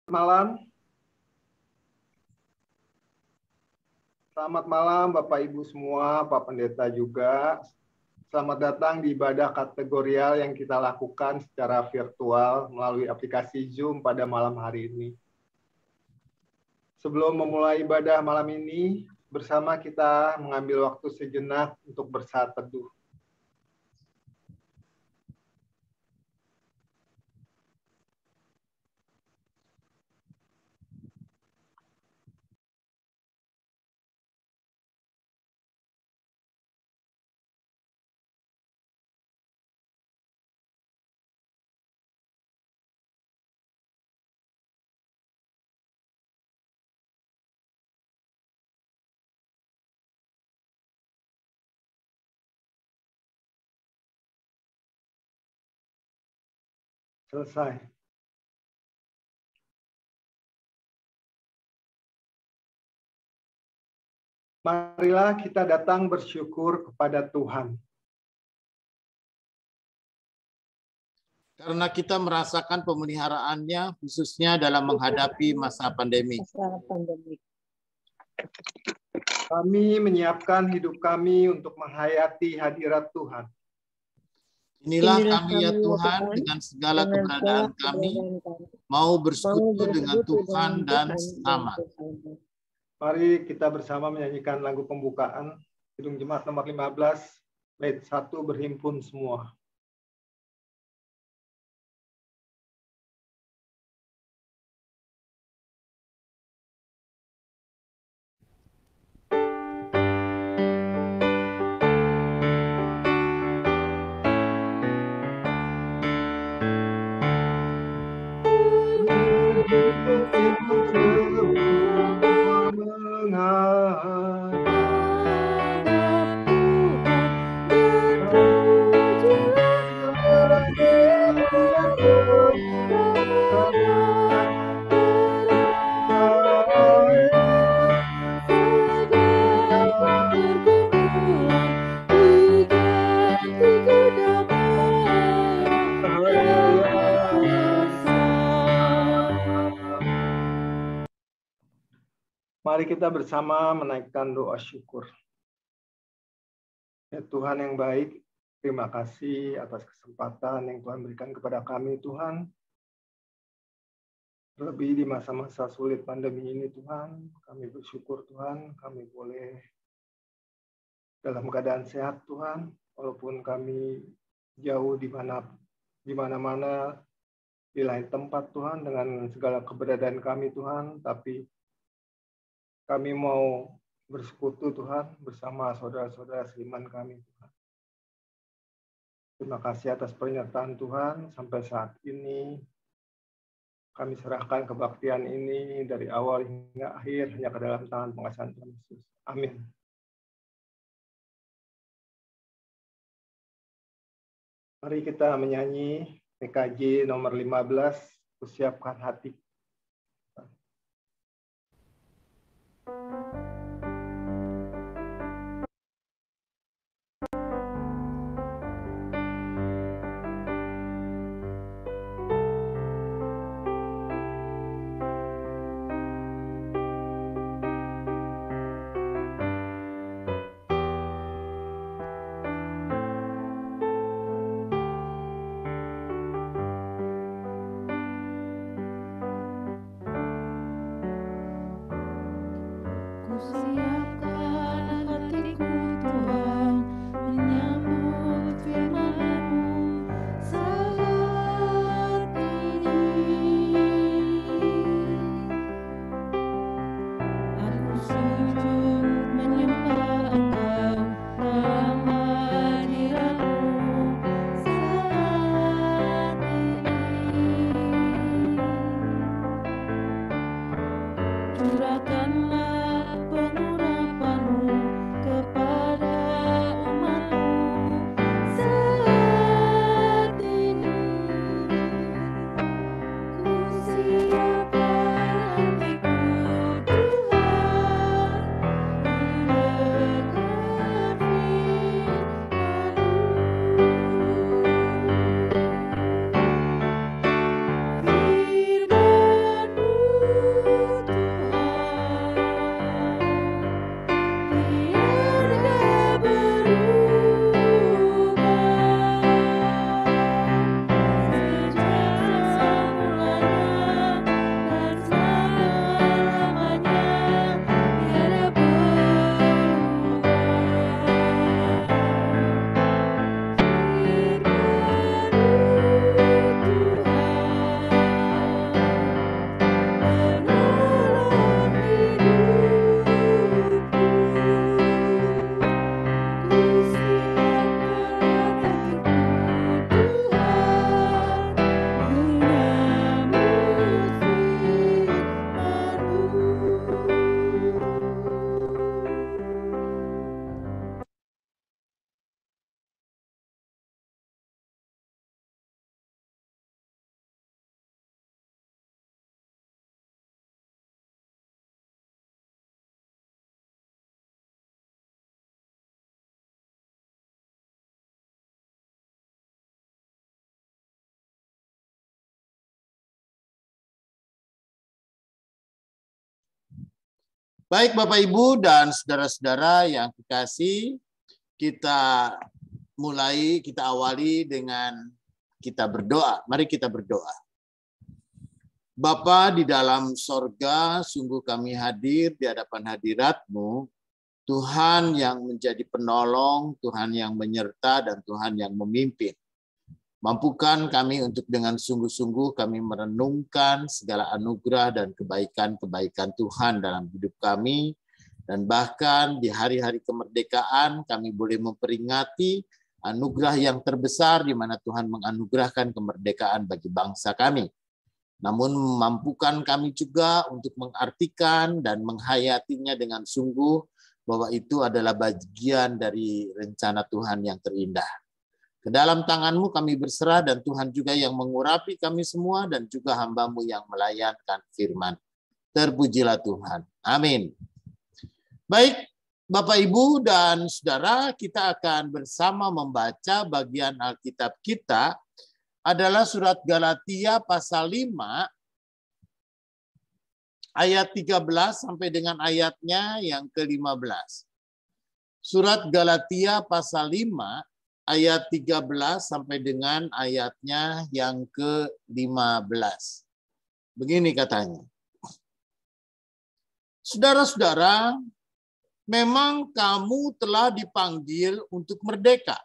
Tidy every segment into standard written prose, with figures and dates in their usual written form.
Malam. Selamat malam Bapak Ibu semua, Pak Pendeta juga. Selamat datang di ibadah kategorial yang kita lakukan secara virtual melalui aplikasi Zoom pada malam hari ini. Sebelum memulai ibadah malam ini, bersama kita mengambil waktu sejenak untuk bersaat teduh. Selesai. Marilah kita datang bersyukur kepada Tuhan. Karena kita merasakan pemeliharaannya khususnya dalam menghadapi masa pandemi. Kami menyiapkan hidup kami untuk menghayati hadirat Tuhan. Inilah kami ya Tuhan, dengan segala keberadaan kami, mau bersekutu dengan Tuhan dan sesama. Mari kita bersama menyanyikan lagu pembukaan Kidung Jemaat nomor 15, bait 1, berhimpun semua. Mari kita bersama menaikkan doa syukur. Ya Tuhan yang baik, terima kasih atas kesempatan yang Tuhan berikan kepada kami, Tuhan. Terlebih di masa-masa sulit pandemi ini, Tuhan, kami bersyukur, Tuhan, kami boleh dalam keadaan sehat, Tuhan, walaupun kami jauh di mana-mana di lain tempat, Tuhan, dengan segala keberadaan kami, Tuhan, tapi kami mau bersekutu, Tuhan, bersama saudara-saudara seiman kami, Tuhan. Terima kasih atas pernyataan Tuhan sampai saat ini. Kami serahkan kebaktian ini dari awal hingga akhir hanya ke dalam tangan pengasihan Tuhan Yesus. Amin. Mari kita menyanyi PKJ nomor 15, Kusiapkan Hati. Baik Bapak Ibu dan saudara-saudara yang kekasih, kita awali dengan kita berdoa. Mari kita berdoa. Bapa di dalam sorga, sungguh kami hadir di hadapan hadirat-Mu, Tuhan yang menjadi penolong, Tuhan yang menyerta, dan Tuhan yang memimpin. Mampukan kami untuk dengan sungguh-sungguh kami merenungkan segala anugerah dan kebaikan-kebaikan Tuhan dalam hidup kami. Dan bahkan di hari-hari kemerdekaan kami boleh memperingati anugerah yang terbesar di mana Tuhan menganugerahkan kemerdekaan bagi bangsa kami. Namun mampukan kami juga untuk mengartikan dan menghayatinya dengan sungguh bahwa itu adalah bagian dari rencana Tuhan yang terindah. Ke dalam tangan-Mu kami berserah dan Tuhan juga yang mengurapi kami semua dan juga hamba-Mu yang melayankan firman. Terpujilah Tuhan. Amin. Baik, Bapak, Ibu, dan Saudara, kita akan bersama membaca bagian Alkitab kita adalah surat Galatia pasal 5 ayat 13 sampai dengan ayatnya yang ke-15. Surat Galatia pasal 5 ayat 13 sampai dengan ayatnya yang ke-15. Begini katanya. Saudara-saudara, memang kamu telah dipanggil untuk merdeka.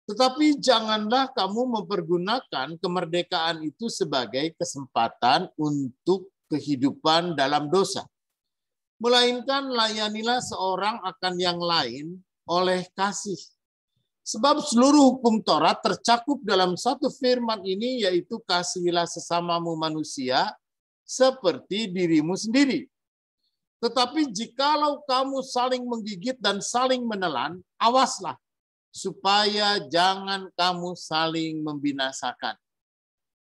Tetapi janganlah kamu mempergunakan kemerdekaan itu sebagai kesempatan untuk kehidupan dalam dosa. Melainkan layanilah seorang akan yang lain oleh kasih. Sebab seluruh hukum Taurat tercakup dalam satu firman ini, yaitu kasihilah sesamamu manusia seperti dirimu sendiri. Tetapi jikalau kamu saling menggigit dan saling menelan, awaslah, supaya jangan kamu saling membinasakan.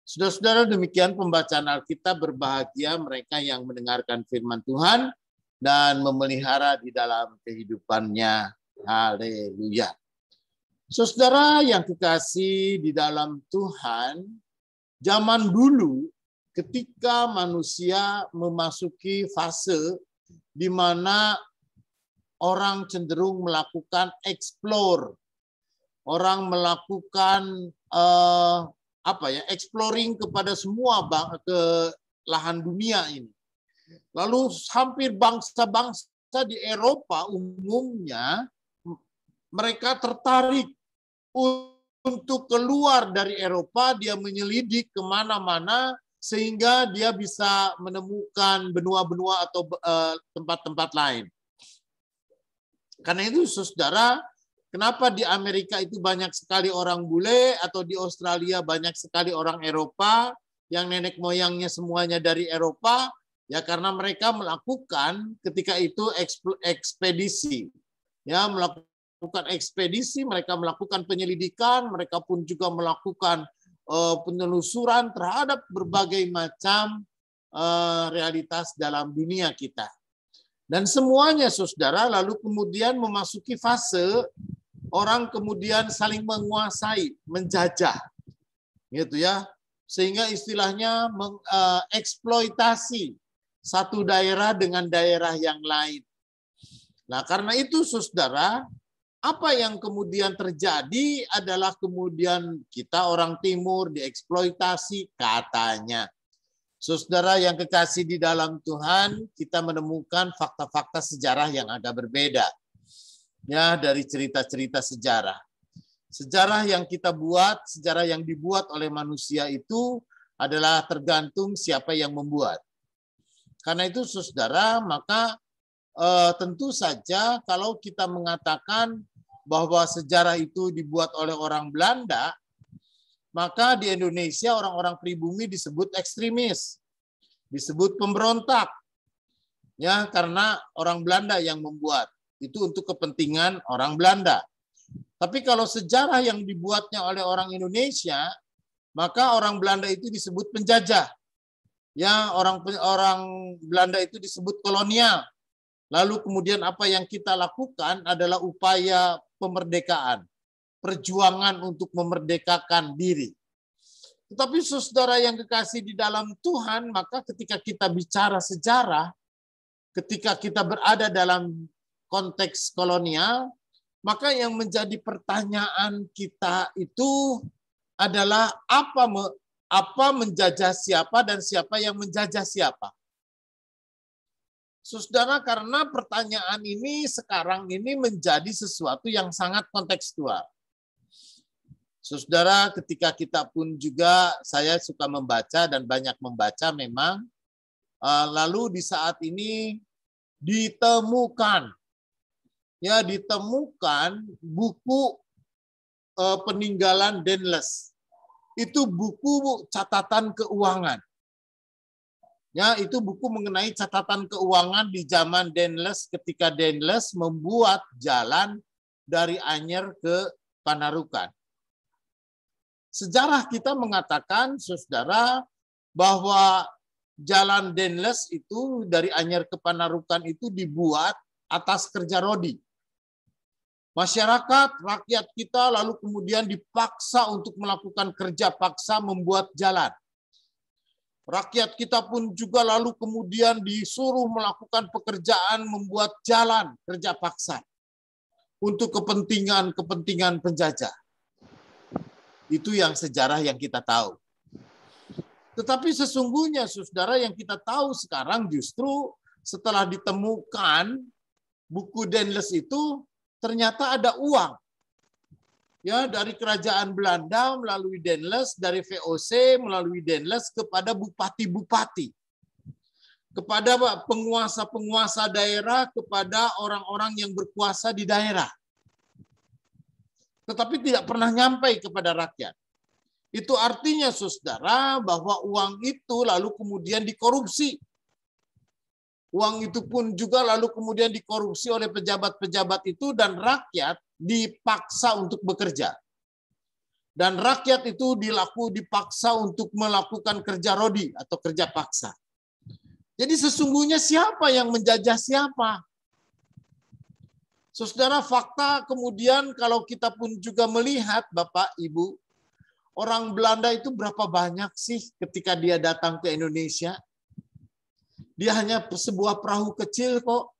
Saudara-saudara, demikian pembacaan Alkitab. Berbahagia mereka yang mendengarkan firman Tuhan dan memelihara di dalam kehidupannya. Haleluya. Saudara yang kekasih di dalam Tuhan, zaman dulu ketika manusia memasuki fase di mana orang cenderung melakukan explore, orang melakukan exploring kepada semua ke lahan dunia ini. Lalu hampir bangsa-bangsa di Eropa umumnya mereka tertarik untuk keluar dari Eropa, dia menyelidik kemana-mana sehingga dia bisa menemukan benua-benua atau tempat-tempat lain. Karena itu, saudara, kenapa di Amerika itu banyak sekali orang bule atau di Australia banyak sekali orang Eropa yang nenek moyangnya semuanya dari Eropa? Ya karena mereka melakukan ketika itu ekspedisi. Ya, melakukan ekspedisi, mereka melakukan penyelidikan, mereka pun juga melakukan penelusuran terhadap berbagai macam realitas dalam dunia kita. Dan semuanya, saudara, lalu kemudian memasuki fase orang kemudian saling menguasai, menjajah, gitu ya, sehingga istilahnya mengeksploitasi satu daerah dengan daerah yang lain. Nah, karena itu, saudara, apa yang kemudian terjadi adalah kemudian kita orang Timur dieksploitasi katanya. Saudara yang kekasih di dalam Tuhan, kita menemukan fakta-fakta sejarah yang agak berbeda. Ya, dari cerita-cerita sejarah. Sejarah yang kita buat, sejarah yang dibuat oleh manusia itu adalah tergantung siapa yang membuat. Karena itu, saudara, maka tentu saja kalau kita mengatakan bahwa sejarah itu dibuat oleh orang Belanda, maka di Indonesia orang-orang pribumi disebut ekstremis, disebut pemberontak. Ya, karena orang Belanda yang membuat. Itu untuk kepentingan orang Belanda. Tapi kalau sejarah yang dibuatnya oleh orang Indonesia, maka orang Belanda itu disebut penjajah. Ya, orang Belanda itu disebut kolonial. Lalu kemudian apa yang kita lakukan adalah upaya pemerdekaan, perjuangan untuk memerdekakan diri. Tetapi saudara yang kekasih di dalam Tuhan, maka ketika kita bicara sejarah, ketika kita berada dalam konteks kolonial, maka yang menjadi pertanyaan kita itu adalah apa menjajah siapa dan siapa yang menjajah siapa. Saudara, karena pertanyaan ini sekarang ini menjadi sesuatu yang sangat kontekstual. Saudara, ketika kita pun juga, saya suka membaca dan banyak membaca memang, lalu di saat ini ditemukan buku peninggalan Daedalus. Itu buku catatan keuangan. Ya, itu buku mengenai catatan keuangan di zaman Daedalus ketika Daedalus membuat jalan dari Anyer ke Panarukan. Sejarah kita mengatakan, saudara, bahwa jalan Daedalus itu dari Anyer ke Panarukan itu dibuat atas kerja rodi. Masyarakat, rakyat kita lalu kemudian dipaksa untuk melakukan kerja paksa membuat jalan. Rakyat kita pun juga lalu kemudian disuruh melakukan pekerjaan membuat jalan kerja paksa untuk kepentingan penjajah. Itu yang sejarah yang kita tahu. Tetapi sesungguhnya, saudara, yang kita tahu sekarang justru setelah ditemukan buku Daedalus itu, ternyata ada uang. Ya, dari kerajaan Belanda melalui Daedalus, dari VOC melalui Daedalus kepada bupati-bupati, kepada penguasa-penguasa daerah, kepada orang-orang yang berkuasa di daerah. Tetapi tidak pernah nyampai kepada rakyat. Itu artinya, saudara, bahwa uang itu lalu kemudian dikorupsi. Uang itu pun juga lalu kemudian dikorupsi oleh pejabat-pejabat itu dan rakyat dipaksa untuk bekerja. Dan rakyat itu dipaksa untuk melakukan kerja rodi atau kerja paksa. Jadi sesungguhnya siapa yang menjajah siapa? Saudara, fakta kemudian kalau kita pun juga melihat, Bapak, Ibu, orang Belanda itu berapa banyak sih ketika dia datang ke Indonesia? Dia hanya sebuah perahu kecil kok.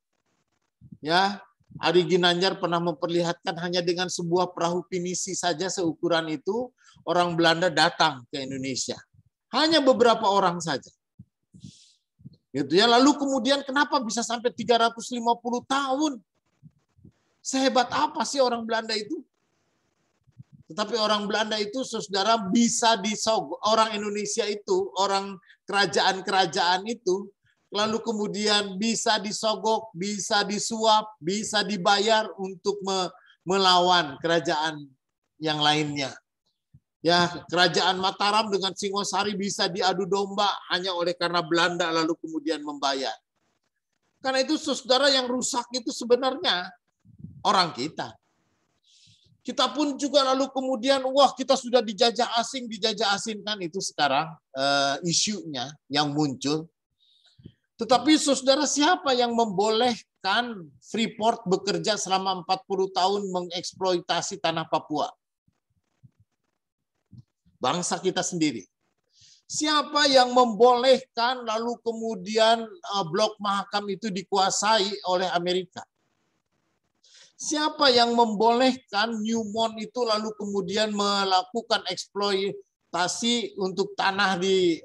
Ya, Ari Ginanjar pernah memperlihatkan hanya dengan sebuah perahu pinisi saja seukuran itu orang Belanda datang ke Indonesia. Hanya beberapa orang saja. Gitu ya. Lalu kemudian kenapa bisa sampai 350 tahun? Sehebat apa sih orang Belanda itu? Tetapi orang Belanda itu, saudara, bisa disogok. Orang Indonesia itu, orang kerajaan-kerajaan itu, lalu kemudian bisa disogok, bisa disuap, bisa dibayar untuk melawan kerajaan yang lainnya. Ya, kerajaan Mataram dengan Singosari bisa diadu domba hanya oleh karena Belanda lalu kemudian membayar. Karena itu, saudara, yang rusak itu sebenarnya orang kita. Kita pun juga lalu kemudian, wah, kita sudah dijajah asing kan itu sekarang isunya yang muncul. Tetapi saudara, siapa yang membolehkan Freeport bekerja selama 40 tahun mengeksploitasi tanah Papua? Bangsa kita sendiri. Siapa yang membolehkan lalu kemudian Blok Mahakam itu dikuasai oleh Amerika? Siapa yang membolehkan Newmont itu lalu kemudian melakukan eksploitasi untuk tanah di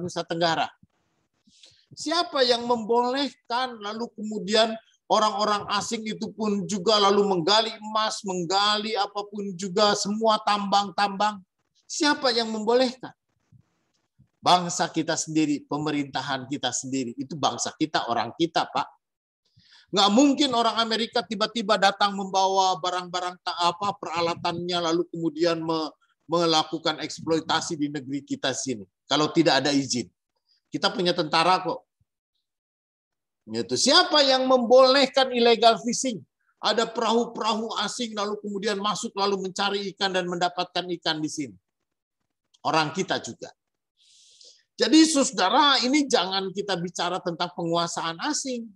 Nusa Tenggara? Siapa yang membolehkan lalu kemudian orang-orang asing itu pun juga lalu menggali emas, menggali apapun juga, semua tambang-tambang? Siapa yang membolehkan? Bangsa kita sendiri, pemerintahan kita sendiri. Itu bangsa kita, orang kita, Pak. Nggak mungkin orang Amerika tiba-tiba datang membawa barang-barang peralatannya lalu kemudian melakukan eksploitasi di negeri kita sini kalau tidak ada izin. Kita punya tentara kok. Itu siapa yang membolehkan illegal fishing? Ada perahu-perahu asing lalu kemudian masuk lalu mencari ikan dan mendapatkan ikan di sini. Orang kita juga. Jadi saudara, ini jangan kita bicara tentang penguasaan asing.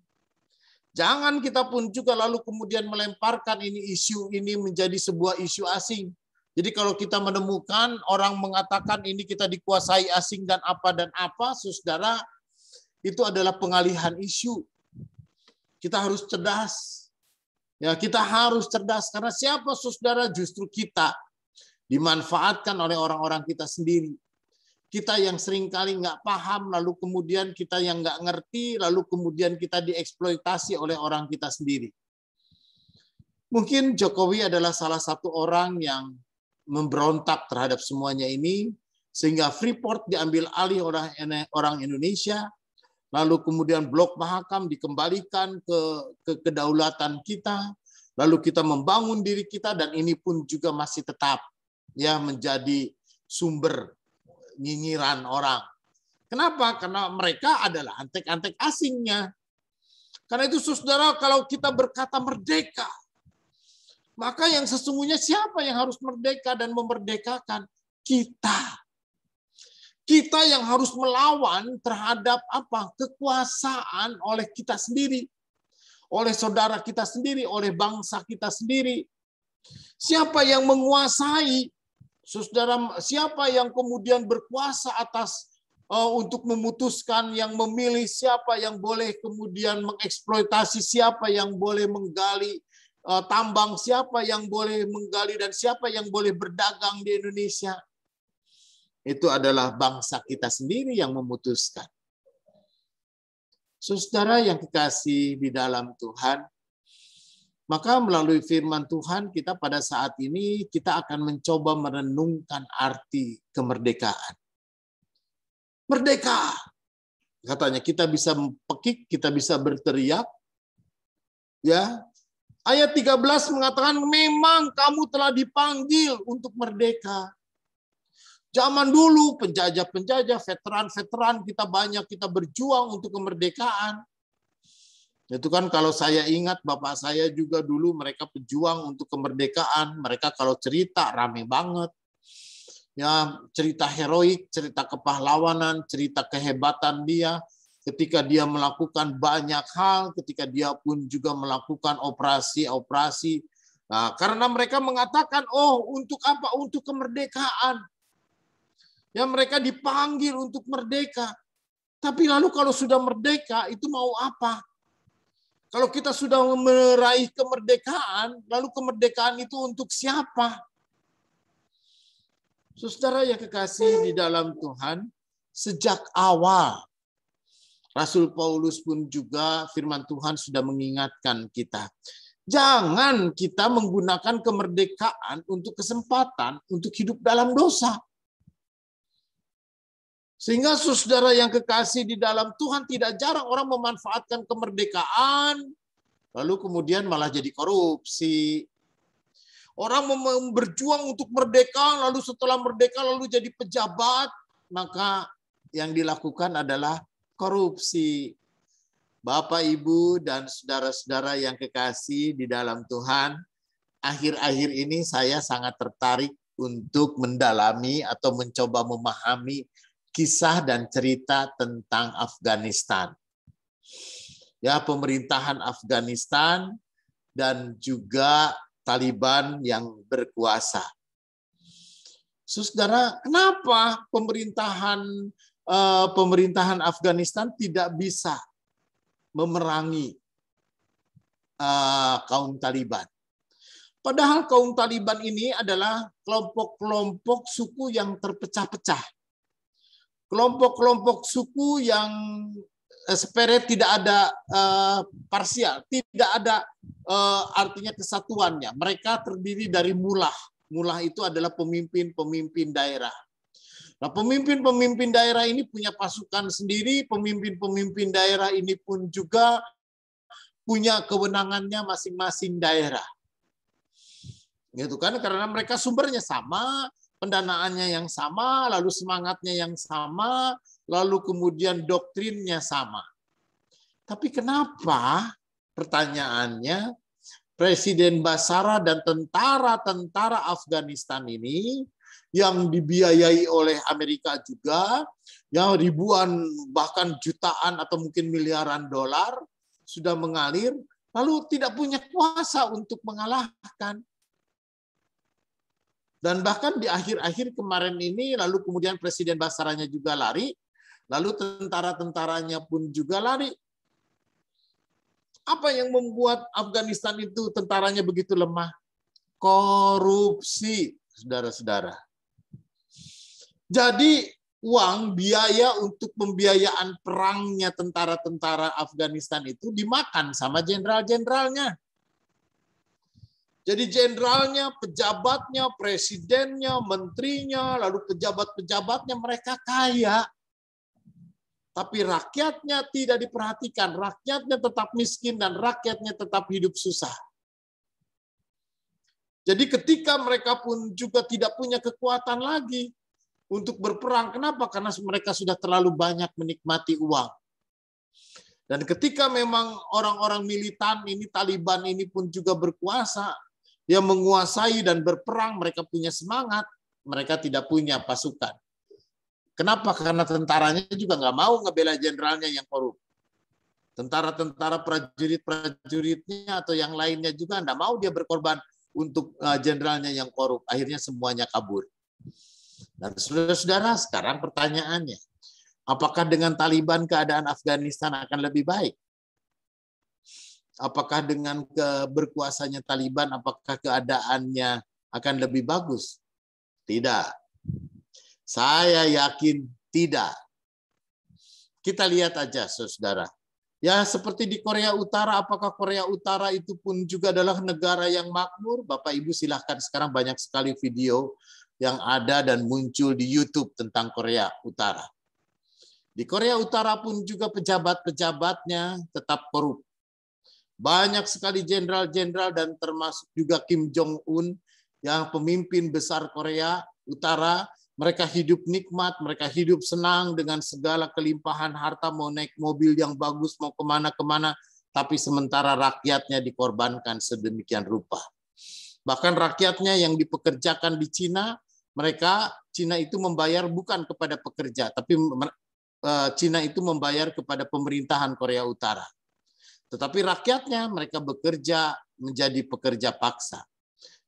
Jangan kita pun juga lalu kemudian melemparkan isu ini menjadi sebuah isu asing. Jadi kalau kita menemukan orang mengatakan ini kita dikuasai asing dan apa, saudara, itu adalah pengalihan isu. Kita harus cerdas. Ya, kita harus cerdas karena siapa saudara, justru kita dimanfaatkan oleh orang-orang kita sendiri. Kita yang seringkali nggak paham, lalu kemudian kita yang nggak ngerti, lalu kemudian kita dieksploitasi oleh orang kita sendiri. Mungkin Jokowi adalah salah satu orang yang memberontak terhadap semuanya ini, sehingga Freeport diambil alih oleh orang Indonesia, lalu kemudian Blok Mahakam dikembalikan ke kedaulatan kita, lalu kita membangun diri kita, dan ini pun juga masih tetap ya menjadi sumber nyinyiran orang. Kenapa? Karena mereka adalah antek-antek asingnya. Karena itu saudara, kalau kita berkata merdeka, maka yang sesungguhnya siapa yang harus merdeka dan memerdekakan? Kita. Kita yang harus melawan terhadap apa? Kekuasaan oleh kita sendiri, oleh saudara kita sendiri, oleh bangsa kita sendiri. Siapa yang menguasai, saudara? Siapa yang kemudian berkuasa atas untuk memutuskan, yang memilih siapa yang boleh kemudian mengeksploitasi, siapa yang boleh menggali tambang, siapa yang boleh menggali, dan siapa yang boleh berdagang di Indonesia? Itu adalah bangsa kita sendiri yang memutuskan. Saudara yang kekasih di dalam Tuhan, maka melalui firman Tuhan kita pada saat ini kita akan mencoba merenungkan arti kemerdekaan. Merdeka. Katanya kita bisa pekik, kita bisa berteriak. Ya. Ayat 13 mengatakan memang kamu telah dipanggil untuk merdeka. Zaman dulu penjajah-penjajah, veteran-veteran kita banyak, kita berjuang untuk kemerdekaan. Itu kan kalau saya ingat bapak saya juga dulu mereka pejuang untuk kemerdekaan. Mereka kalau cerita rame banget. Ya, cerita heroik, cerita kepahlawanan, cerita kehebatan dia ketika dia melakukan banyak hal, ketika dia pun juga melakukan operasi-operasi. Nah, karena mereka mengatakan, oh untuk apa? Untuk kemerdekaan. Ya, mereka dipanggil untuk merdeka. Tapi lalu kalau sudah merdeka, itu mau apa? Kalau kita sudah meraih kemerdekaan, lalu kemerdekaan itu untuk siapa? Saudara yang kekasih di dalam Tuhan, sejak awal, Rasul Paulus pun juga firman Tuhan sudah mengingatkan kita. Jangan kita menggunakan kemerdekaan untuk kesempatan untuk hidup dalam dosa. Sehingga saudara yang kekasih di dalam Tuhan, tidak jarang orang memanfaatkan kemerdekaan, lalu kemudian malah jadi korupsi. Orang berjuang untuk merdeka, lalu setelah merdeka lalu jadi pejabat, maka yang dilakukan adalah korupsi. Bapak, Ibu, dan saudara-saudara yang kekasih di dalam Tuhan, akhir-akhir ini saya sangat tertarik untuk mendalami atau mencoba memahami kisah dan cerita tentang Afghanistan. Ya, pemerintahan Afghanistan dan juga Taliban yang berkuasa. Saudara, kenapa pemerintahan Afghanistan tidak bisa memerangi kaum Taliban? Padahal kaum Taliban ini adalah kelompok-kelompok suku yang terpecah-pecah. Kelompok-kelompok suku yang separate, tidak ada parsial, tidak ada artinya kesatuannya. Mereka terdiri dari mullah. Mullah itu adalah pemimpin-pemimpin daerah. Nah, pemimpin-pemimpin daerah ini punya pasukan sendiri, pemimpin-pemimpin daerah ini pun juga punya kewenangannya masing-masing daerah. Gitu kan? Karena mereka sumbernya sama, pendanaannya yang sama, lalu semangatnya yang sama, lalu kemudian doktrinnya sama. Tapi kenapa, pertanyaannya, Presiden Basara dan tentara-tentara Afghanistan ini yang dibiayai oleh Amerika juga, yang ribuan bahkan jutaan atau mungkin miliaran dolar sudah mengalir, lalu tidak punya kuasa untuk mengalahkan. Dan bahkan di akhir-akhir kemarin ini, lalu kemudian Presiden Basaranya juga lari, lalu tentara-tentaranya pun juga lari. Apa yang membuat Afghanistan itu tentaranya begitu lemah? Korupsi, saudara-saudara. Jadi uang biaya untuk pembiayaan perangnya tentara-tentara Afghanistan itu dimakan sama jenderal-jenderalnya. Jadi jenderalnya, pejabatnya, presidennya, menterinya, lalu pejabat-pejabatnya mereka kaya. Tapi rakyatnya tidak diperhatikan. Rakyatnya tetap miskin dan rakyatnya tetap hidup susah. Jadi ketika mereka pun juga tidak punya kekuatan lagi untuk berperang. Kenapa? Karena mereka sudah terlalu banyak menikmati uang. Dan ketika memang orang-orang militan ini, Taliban ini pun juga berkuasa, dia menguasai dan berperang, mereka punya semangat, mereka tidak punya pasukan. Kenapa? Karena tentaranya juga nggak mau ngebela jenderalnya yang korup. Tentara-tentara prajurit-prajuritnya atau yang lainnya juga nggak mau dia berkorban untuk jenderalnya yang korup. Akhirnya semuanya kabur. Dan saudara-saudara, sekarang pertanyaannya, apakah dengan Taliban keadaan Afghanistan akan lebih baik? Apakah dengan berkuasanya Taliban, apakah keadaannya akan lebih bagus? Tidak. Saya yakin tidak. Kita lihat aja, saudara. Ya, seperti di Korea Utara, apakah Korea Utara itu pun juga adalah negara yang makmur? Bapak Ibu silahkan, sekarang banyak sekali video yang ada dan muncul di YouTube tentang Korea Utara. Di Korea Utara pun juga pejabat-pejabatnya tetap korup. Banyak sekali jenderal-jenderal dan termasuk juga Kim Jong-un yang pemimpin besar Korea Utara. Mereka hidup nikmat, mereka hidup senang dengan segala kelimpahan harta, mau naik mobil yang bagus, mau kemana-kemana, tapi sementara rakyatnya dikorbankan sedemikian rupa. Bahkan rakyatnya yang dipekerjakan di Cina, Cina itu membayar bukan kepada pekerja, tapi Cina itu membayar kepada pemerintahan Korea Utara. Tetapi rakyatnya mereka bekerja menjadi pekerja paksa.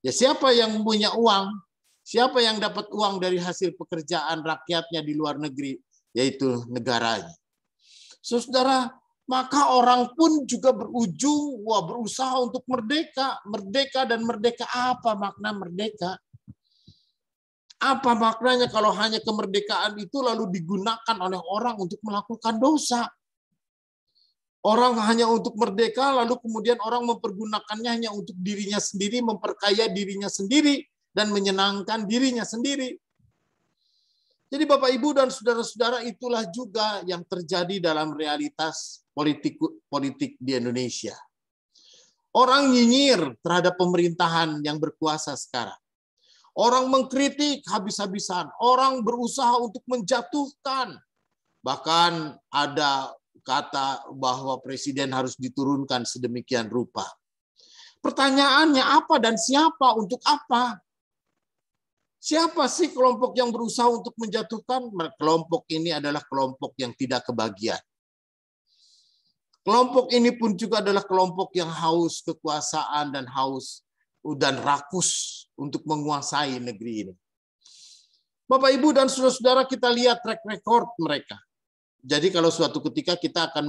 Ya, siapa yang punya uang? Siapa yang dapat uang dari hasil pekerjaan rakyatnya di luar negeri? Yaitu negaranya. Saudara, maka orang pun juga berusaha untuk merdeka. Merdeka dan merdeka, apa makna merdeka? Apa maknanya kalau hanya kemerdekaan itu lalu digunakan oleh orang untuk melakukan dosa? Orang hanya untuk merdeka, lalu kemudian orang mempergunakannya hanya untuk dirinya sendiri, memperkaya dirinya sendiri, dan menyenangkan dirinya sendiri. Jadi Bapak, Ibu, dan saudara-saudara, itulah juga yang terjadi dalam realitas politik di Indonesia. Orang nyinyir terhadap pemerintahan yang berkuasa sekarang. Orang mengkritik habis-habisan. Orang berusaha untuk menjatuhkan. Bahkan ada kata bahwa presiden harus diturunkan sedemikian rupa. Pertanyaannya apa dan siapa untuk apa? Siapa sih kelompok yang berusaha untuk menjatuhkan? Kelompok ini adalah kelompok yang tidak kebahagiaan. Kelompok ini pun juga adalah kelompok yang haus kekuasaan dan haus dan rakus untuk menguasai negeri ini. Bapak, Ibu, dan saudara-saudara, kita lihat track record mereka. Jadi kalau suatu ketika kita akan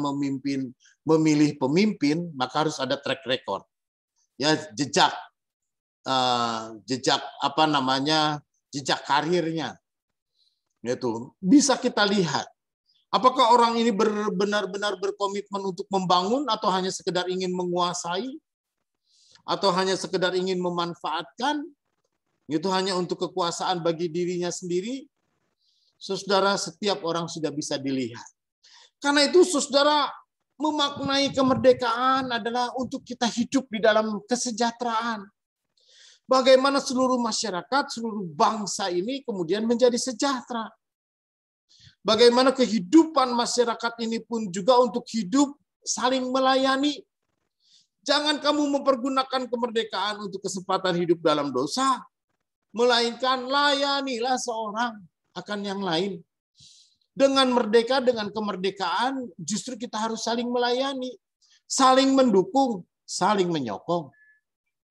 memilih pemimpin, maka harus ada track record. Ya, jejak jejak karirnya. Itu bisa kita lihat. Apakah orang ini benar-benar berkomitmen untuk membangun atau hanya sekedar ingin menguasai? Atau hanya sekedar ingin memanfaatkan? Itu hanya untuk kekuasaan bagi dirinya sendiri? Saudara, setiap orang sudah bisa dilihat. Karena itu, saudara, memaknai kemerdekaan adalah untuk kita hidup di dalam kesejahteraan. Bagaimana seluruh masyarakat, seluruh bangsa ini kemudian menjadi sejahtera. Bagaimana kehidupan masyarakat ini pun juga untuk hidup saling melayani. Jangan kamu mempergunakan kemerdekaan untuk kesempatan hidup dalam dosa, melainkan layanilah seorang akan yang lain. Dengan merdeka, dengan kemerdekaan, justru kita harus saling melayani, saling mendukung, saling menyokong.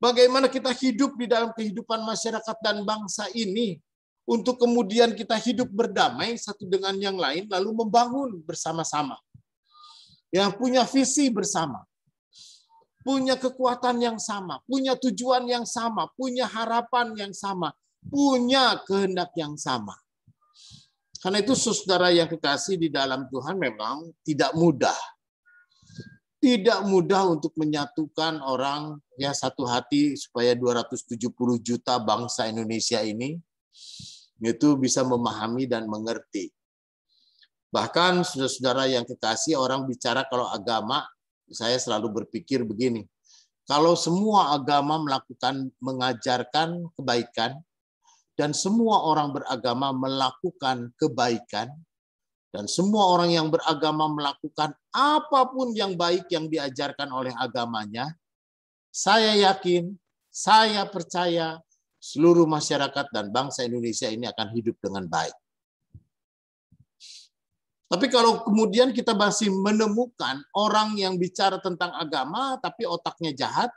Bagaimana kita hidup di dalam kehidupan masyarakat dan bangsa ini, untuk kemudian kita hidup berdamai satu dengan yang lain, lalu membangun bersama-sama. Yang punya visi bersama. punya kekuatan yang sama, punya tujuan yang sama, punya harapan yang sama, punya kehendak yang sama. Karena itu saudara yang kekasih di dalam Tuhan memang tidak mudah. Tidak mudah untuk menyatukan orang ya satu hati supaya 270 juta bangsa Indonesia ini itu bisa memahami dan mengerti. Bahkan saudara-saudara yang kekasih, orang bicara kalau agama, saya selalu berpikir begini. Kalau semua agama mengajarkan kebaikan, dan semua orang beragama melakukan kebaikan, dan semua orang yang beragama melakukan apapun yang baik yang diajarkan oleh agamanya, saya yakin, saya percaya seluruh masyarakat dan bangsa Indonesia ini akan hidup dengan baik. Tapi kalau kemudian kita masih menemukan orang yang bicara tentang agama, tapi otaknya jahat,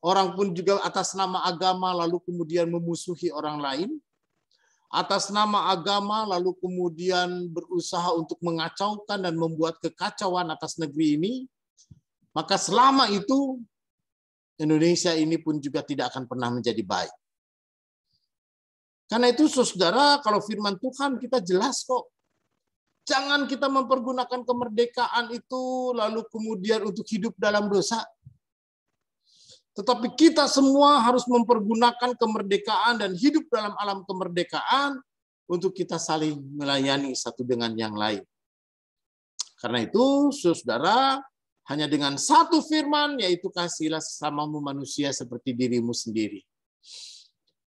orang pun juga atas nama agama lalu kemudian memusuhi orang lain, atas nama agama lalu kemudian berusaha untuk mengacaukan dan membuat kekacauan atas negeri ini, maka selama itu Indonesia ini pun juga tidak akan pernah menjadi baik. Karena itu saudara, kalau firman Tuhan kita jelas kok. Jangan kita mempergunakan kemerdekaan itu lalu kemudian untuk hidup dalam dosa. Tetapi kita semua harus mempergunakan kemerdekaan dan hidup dalam alam kemerdekaan untuk kita saling melayani satu dengan yang lain. Karena itu, saudara, hanya dengan satu firman, yaitu kasihilah sesamamu manusia seperti dirimu sendiri.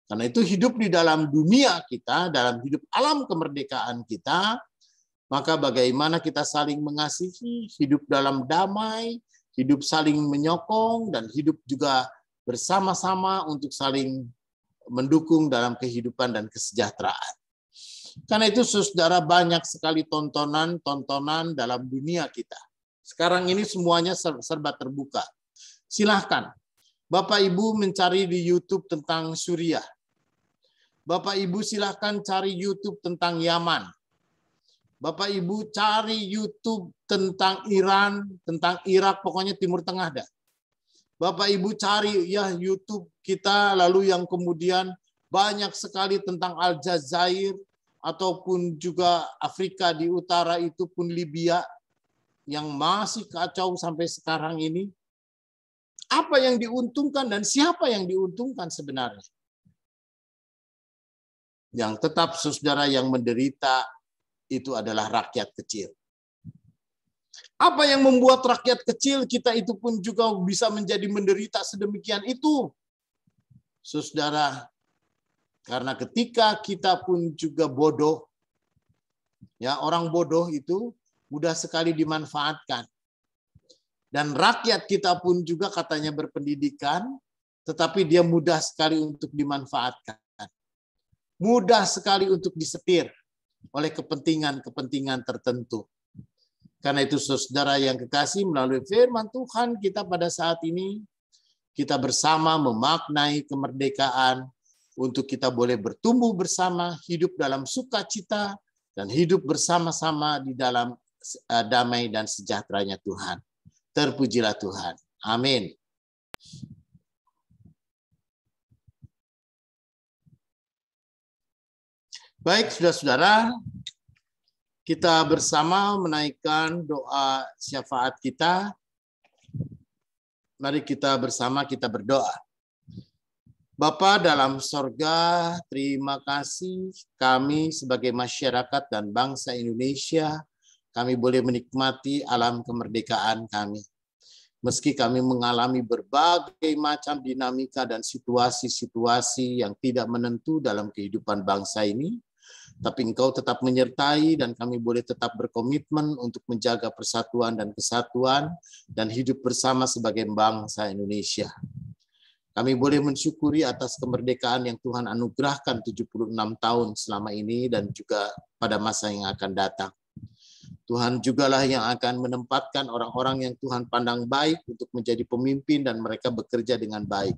Karena itu hidup di dalam dunia kita, dalam hidup alam kemerdekaan kita, maka bagaimana kita saling mengasihi, hidup dalam damai, hidup saling menyokong, dan hidup juga bersama-sama untuk saling mendukung dalam kehidupan dan kesejahteraan. Karena itu saudara, banyak sekali tontonan dalam dunia kita. Sekarang ini semuanya serba terbuka. Silahkan, Bapak Ibu mencari di YouTube tentang Suriah. Bapak Ibu silahkan cari YouTube tentang Yaman. Bapak Ibu cari YouTube tentang Iran, tentang Irak, pokoknya Timur Tengah dah. Bapak Ibu cari ya YouTube kita, lalu yang kemudian banyak sekali tentang Aljazair, ataupun juga Afrika di utara itu pun Libya, yang masih kacau sampai sekarang ini. Apa yang diuntungkan dan siapa yang diuntungkan sebenarnya? Yang tetap saudara yang menderita itu adalah rakyat kecil. Apa yang membuat rakyat kecil kita itu pun juga bisa menjadi menderita sedemikian itu? Saudara, karena ketika kita pun juga bodoh, ya orang bodoh itu mudah sekali dimanfaatkan. Dan rakyat kita pun juga katanya berpendidikan, tetapi dia mudah sekali untuk dimanfaatkan. Mudah sekali untuk disetir oleh kepentingan-kepentingan tertentu. Karena itu saudara yang kekasih, melalui firman Tuhan kita pada saat ini, kita bersama memaknai kemerdekaan untuk kita boleh bertumbuh bersama, hidup dalam sukacita, dan hidup bersama-sama di dalam damai dan sejahteranya Tuhan. Terpujilah Tuhan. Amin. Baik, saudara-saudara, kita bersama menaikkan doa syafaat kita. Mari kita bersama kita berdoa. Bapa dalam sorga, terima kasih kami sebagai masyarakat dan bangsa Indonesia, kami boleh menikmati alam kemerdekaan kami. Meski kami mengalami berbagai macam dinamika dan situasi-situasi yang tidak menentu dalam kehidupan bangsa ini, tapi Engkau tetap menyertai dan kami boleh tetap berkomitmen untuk menjaga persatuan dan kesatuan dan hidup bersama sebagai bangsa Indonesia. Kami boleh mensyukuri atas kemerdekaan yang Tuhan anugerahkan 76 tahun selama ini dan juga pada masa yang akan datang. Tuhan jugalah yang akan menempatkan orang-orang yang Tuhan pandang baik untuk menjadi pemimpin dan mereka bekerja dengan baik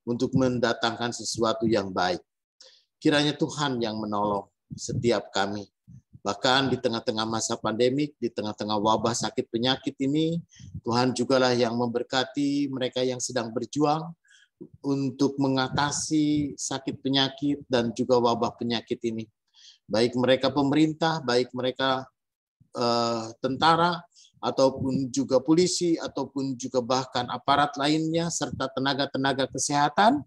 untuk mendatangkan sesuatu yang baik. Kiranya Tuhan yang menolong setiap kami. Bahkan di tengah-tengah masa pandemik, di tengah-tengah wabah sakit penyakit ini, Tuhan jugalah yang memberkati mereka yang sedang berjuang untuk mengatasi sakit penyakit dan juga wabah penyakit ini. Baik mereka pemerintah, baik mereka tentara, ataupun juga polisi, ataupun juga bahkan aparat lainnya, serta tenaga-tenaga kesehatan.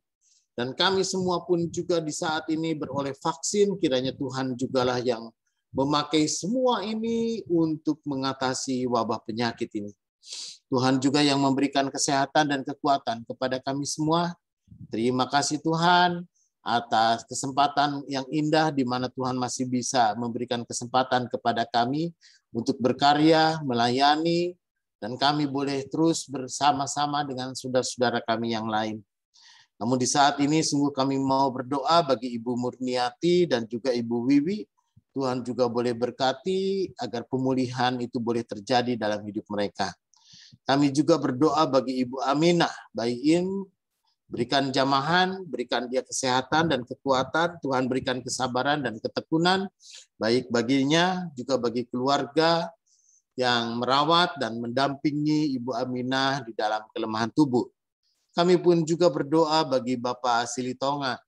Dan kami semua pun juga di saat ini beroleh vaksin, kiranya Tuhan jugalah yang memakai semua ini untuk mengatasi wabah penyakit ini. Tuhan juga yang memberikan kesehatan dan kekuatan kepada kami semua. Terima kasih Tuhan atas kesempatan yang indah di mana Tuhan masih bisa memberikan kesempatan kepada kami untuk berkarya, melayani, dan kami boleh terus bersama-sama dengan saudara-saudara kami yang lain. Namun di saat ini sungguh kami mau berdoa bagi Ibu Murniati dan juga Ibu Wiwi. Tuhan juga boleh berkati agar pemulihan itu boleh terjadi dalam hidup mereka. Kami juga berdoa bagi Ibu Aminah Bayin, berikan jamahan, berikan dia kesehatan dan kekuatan, Tuhan berikan kesabaran dan ketekunan, baik baginya, juga bagi keluarga yang merawat dan mendampingi Ibu Aminah di dalam kelemahan tubuh. Kami pun juga berdoa bagi Bapak Silitonga,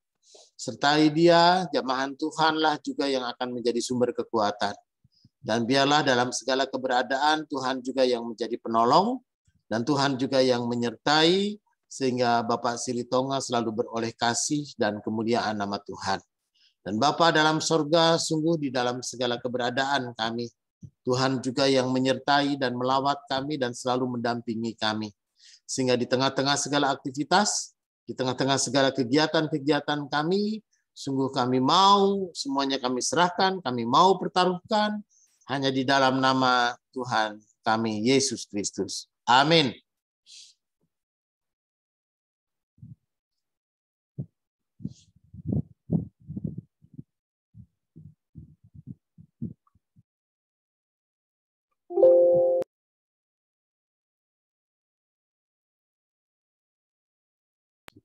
sertai dia, jamahan Tuhanlah juga yang akan menjadi sumber kekuatan. Dan biarlah dalam segala keberadaan, Tuhan juga yang menjadi penolong, dan Tuhan juga yang menyertai, sehingga Bapak Silitonga selalu beroleh kasih dan kemuliaan nama Tuhan. Dan Bapa dalam sorga, sungguh di dalam segala keberadaan kami, Tuhan juga yang menyertai dan melawat kami dan selalu mendampingi kami. Sehingga di tengah-tengah segala aktivitas, di tengah-tengah segala kegiatan-kegiatan kami, sungguh kami mau, semuanya kami serahkan, kami mau pertaruhkan, hanya di dalam nama Tuhan kami, Yesus Kristus. Amin.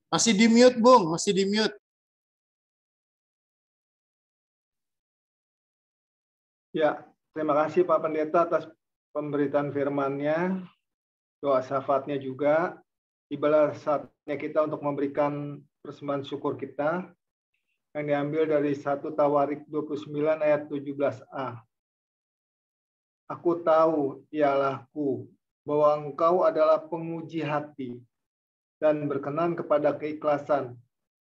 Masih di mute, Bung. Masih di mute. Ya, terima kasih Pak Pendeta atas pemberitaan firman-Nya, doa syafaatnya juga. Tibalah saatnya kita untuk memberikan persembahan syukur kita yang diambil dari 1 Tawarik 29 ayat 17a. Aku tahu, ya Allahku, bahwa Engkau adalah penguji hati dan berkenan kepada keikhlasan.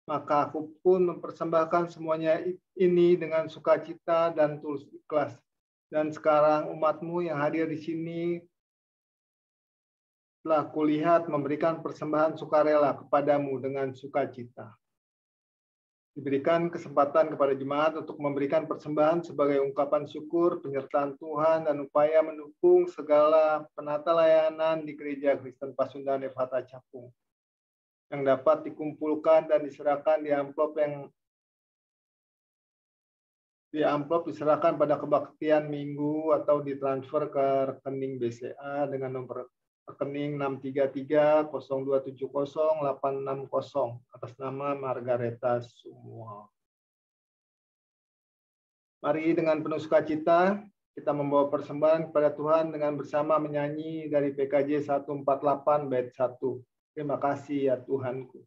Maka aku pun mempersembahkan semuanya ini dengan sukacita dan tulus ikhlas. Dan sekarang umat-Mu yang hadir di sini telah kulihat memberikan persembahan sukarela kepadamu dengan sukacita. Diberikan kesempatan kepada jemaat untuk memberikan persembahan sebagai ungkapan syukur, penyertaan Tuhan, dan upaya mendukung segala penata layanan di Gereja Kristen Pasundan Efata Cakung yang dapat dikumpulkan dan diserahkan di amplop diserahkan pada kebaktian minggu atau ditransfer ke rekening BCA dengan nomor rekening 63302700860 atas nama Margareta semua. Mari dengan penuh sukacita kita membawa persembahan kepada Tuhan dengan bersama menyanyi dari PKJ 148 bait 1. Terima kasih ya Tuhanku.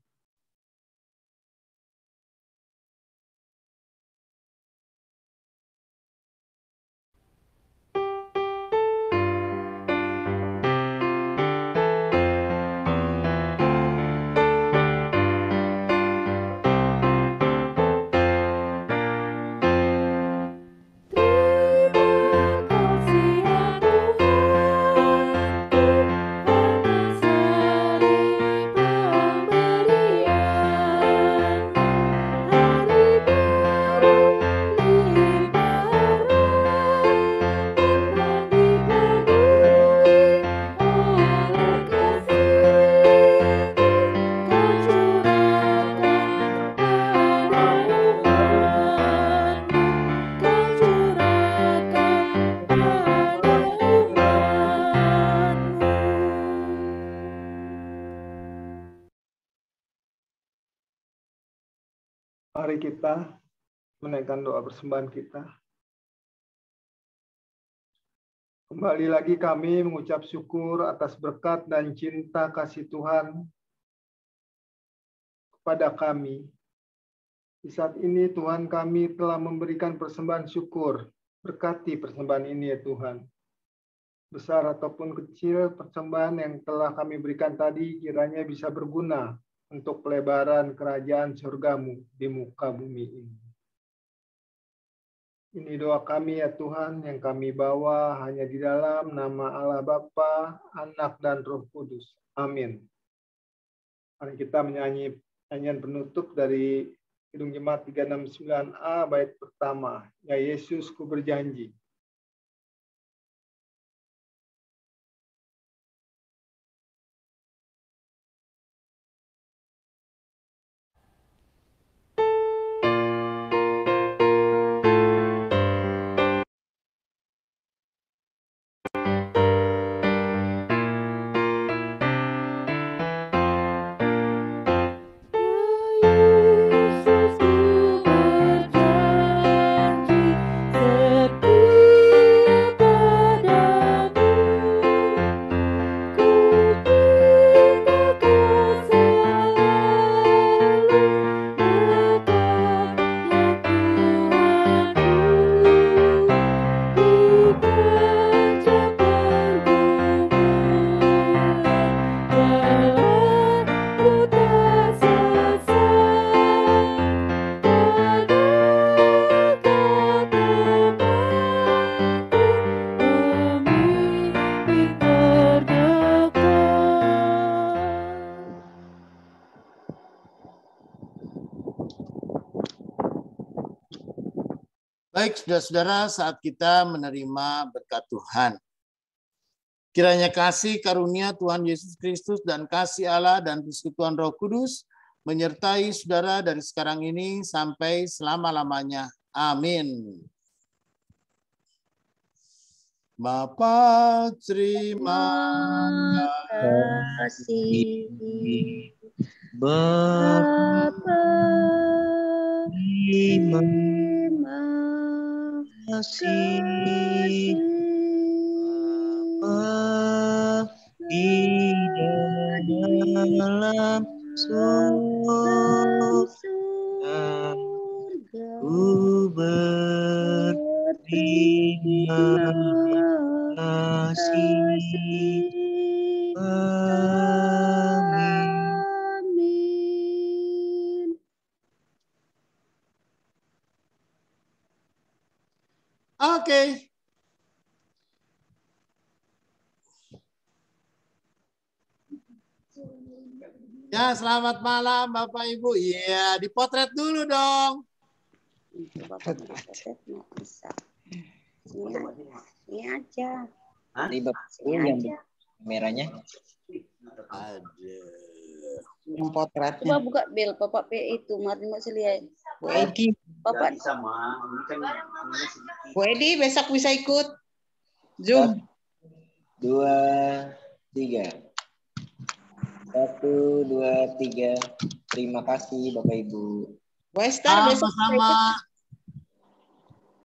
Mari kita menaikkan doa persembahan kita. Kembali lagi kami mengucap syukur atas berkat dan cinta kasih Tuhan kepada kami. Di saat ini Tuhan kami telah memberikan persembahan syukur. Berkati persembahan ini ya Tuhan. Besar ataupun kecil persembahan yang telah kami berikan tadi kiranya bisa berguna untuk pelebaran kerajaan surgamu di muka bumi ini. Ini doa kami ya Tuhan yang kami bawa hanya di dalam nama Allah Bapa, Anak dan Roh Kudus. Amin. Mari kita menyanyi nyanyian penutup dari Kidung Jemaat 369A bait pertama. Ya Yesus ku berjanji. Baik, saudara-saudara, saat kita menerima berkat Tuhan. Kiranya kasih karunia Tuhan Yesus Kristus dan kasih Allah dan persekutuan Roh Kudus menyertai saudara dari sekarang ini sampai selama-lamanya. Amin. Bapa, terima kasih. Bapa, terima kasih. Bapa di dalam surga, ku berterima kasih. Amin. Oke. Ya, selamat malam Bapak Ibu. Iya, dipotret dulu dong. Bapak potret nggak bisa. Ini aja. Ini Bapak yang merahnya. Ada. Yang potretnya. Coba buka bel, Bapak P itu, mari mau lihat. Bu Edi. Bapak. Bu Edi besok bisa ikut Zoom. 2, 3. 1, 2, 3. Terima kasih Bapak Ibu. Wester besok Sama-sama.